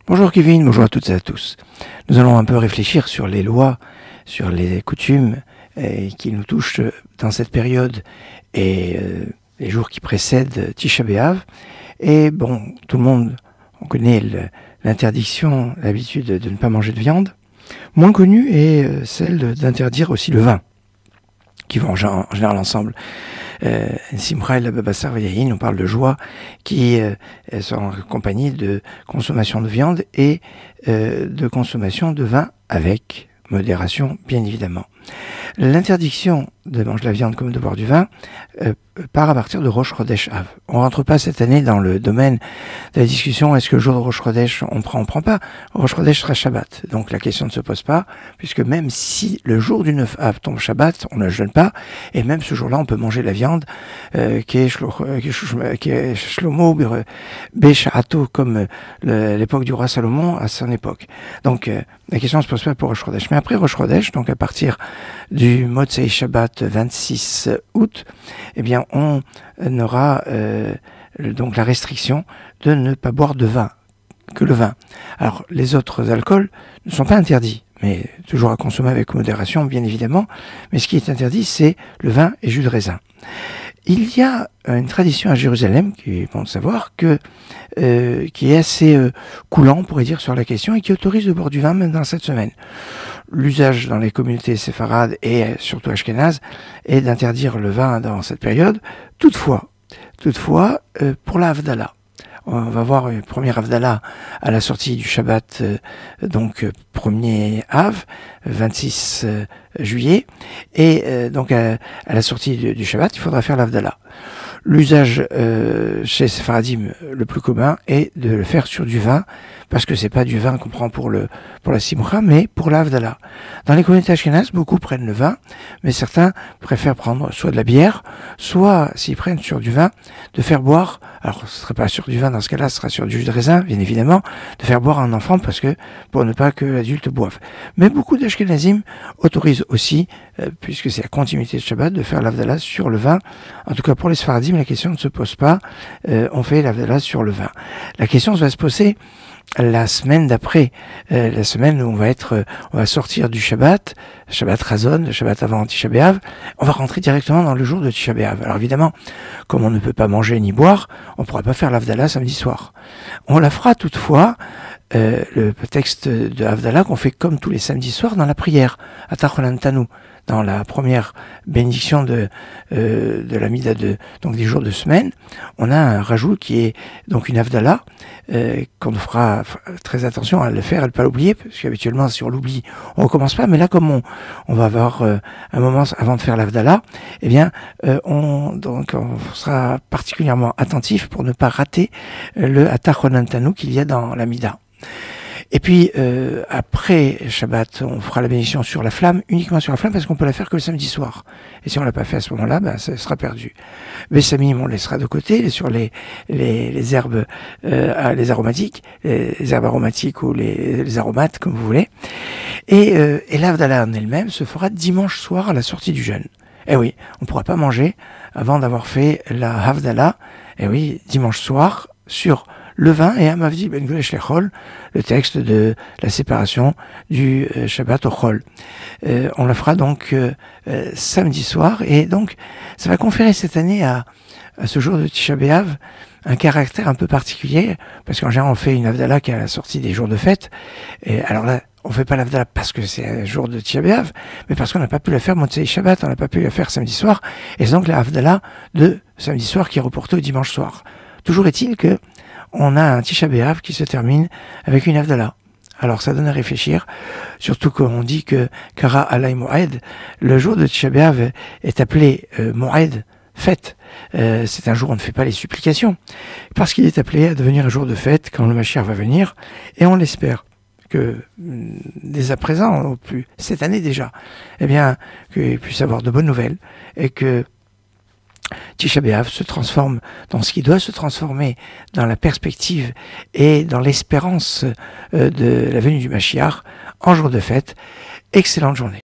Bonjour Kevin, bonjour à toutes et à tous. Nous allons un peu réfléchir sur les lois, sur les coutumes qui nous touchent dans cette période et les jours qui précèdent Tisha B'Av. Et bon, tout le monde, on connaît l'interdiction, l'habitude de ne pas manger de viande. Moins connue est celle d'interdire aussi le vin, qui vont en général ensemble. Simcha et la Babassar Vayahin, on parle de joie qui sont accompagnée de consommation de viande et de consommation de vin avec modération, bien évidemment. L'interdiction de manger de la viande comme de boire du vin part à partir de Rosh Chodesh Av. On ne rentre pas cette année dans le domaine de la discussion, est-ce que le jour de Rosh Chodesh on prend pas. Rosh Chodesh sera Shabbat, donc la question ne se pose pas, puisque même si le jour du 9 Av tombe Shabbat, on ne jeûne pas, et même ce jour-là on peut manger la viande qui est Shlomo Besha'ato, comme l'époque du roi Salomon à son époque. Donc la question ne se pose pas pour Rosh Chodesh. Mais après Rosh Chodesh, donc à partir du Motzei Shabbat 26 août, eh bien on aura donc la restriction de ne pas boire de vin, que le vin. Alors les autres alcools ne sont pas interdits, mais toujours à consommer avec modération, bien évidemment. Mais ce qui est interdit, c'est le vin et jus de raisin. Il y a une tradition à Jérusalem, qui est bon de savoir, qui est assez coulant, on pourrait dire, sur la question, et qui autorise de boire du vin même dans cette semaine. L'usage dans les communautés séfarades et surtout ashkénazes est d'interdire le vin dans cette période. Toutefois, pour la Havdalah, on va voir une première Havdalah à la sortie du Shabbat, donc 1er Av, 26 juillet, et donc à la sortie du Shabbat, il faudra faire l'Havdalah. L'usage chez Sefaradim le plus commun est de le faire sur du vin, parce que c'est pas du vin qu'on prend pour la Simcha, mais pour la Havdalah. Dans les communautés ashkénazes, beaucoup prennent le vin, mais certains préfèrent prendre soit de la bière, soit, s'ils prennent sur du vin, de faire boire, alors ce ne serait pas sur du vin, dans ce cas-là, ce sera sur du jus de raisin, bien évidemment, de faire boire un enfant, parce que pour ne pas que l'adulte boive. Mais beaucoup d'ashkénazim autorisent aussi, puisque c'est la continuité de Shabbat, de faire l'Havdalah sur le vin. En tout cas, pour les Sefaradim, la question ne se pose pas, on fait l'Havdalah sur le vin. La question va se poser la semaine d'après, la semaine où on va sortir du Shabbat Razon, le Shabbat avant Tisha B'Av, on va rentrer directement dans le jour de Tisha B'Av. Alors évidemment, comme on ne peut pas manger ni boire, on ne pourra pas faire l'Havdalah samedi soir. On la fera toutefois, le texte de Havdalah qu'on fait comme tous les samedis soirs dans la prière, à Tacholan Tanu, dans la première bénédiction de la Mida donc des jours de semaine, on a un rajout qui est donc une Havdalah, qu'on fera très attention à le faire, à ne pas l'oublier, parce qu'habituellement si on l'oublie, on recommence pas, mais là comme on va avoir un moment avant de faire l'Havdalah, eh bien on sera particulièrement attentif pour ne pas rater le Atachonan Tanu qu'il y a dans la Mida. Et puis, après Shabbat, on fera la bénédiction sur la flamme, uniquement sur la flamme, parce qu'on peut la faire que le samedi soir. Et si on l'a pas fait à ce moment-là, ça sera perdu. Bessamim, on laissera de côté, sur les herbes, les aromatiques, les herbes aromatiques ou les aromates, comme vous voulez. Et l'Havdalah en elle-même se fera dimanche soir à la sortie du jeûne. Eh oui, on pourra pas manger avant d'avoir fait la Havdalah. Eh oui, dimanche soir, sur le vin et Amavdi ben Golesh lechol, le texte de la séparation du Shabbat au Chol. On la fera donc samedi soir, et donc ça va conférer cette année à ce jour de Tisha B'Av un caractère un peu particulier, parce qu'en général on fait une Havdalah qui est à la sortie des jours de fête, et alors là on fait pas l'Havdalah parce que c'est un jour de Tisha B'Av, mais parce qu'on n'a pas pu la faire Motzei Shabbat, on n'a pas pu la faire samedi soir, et c'est donc la Havdalah de samedi soir qui est reportée au dimanche soir. Toujours est-il que on a un Tisha B'Av qui se termine avec une Havdalah. Alors ça donne à réfléchir, surtout qu'on dit que Kara Alay Moed, le jour de Tisha B'Av est appelé Moed, fête. C'est un jour où on ne fait pas les supplications, parce qu'il est appelé à devenir un jour de fête quand le Mashiach va venir, et on l'espère que dès à présent, ou plus cette année déjà, eh bien, qu'il puisse avoir de bonnes nouvelles, et que Tisha B'Av se transforme dans ce qui doit se transformer, dans la perspective et dans l'espérance de la venue du Mashiach en jour de fête. Excellente journée.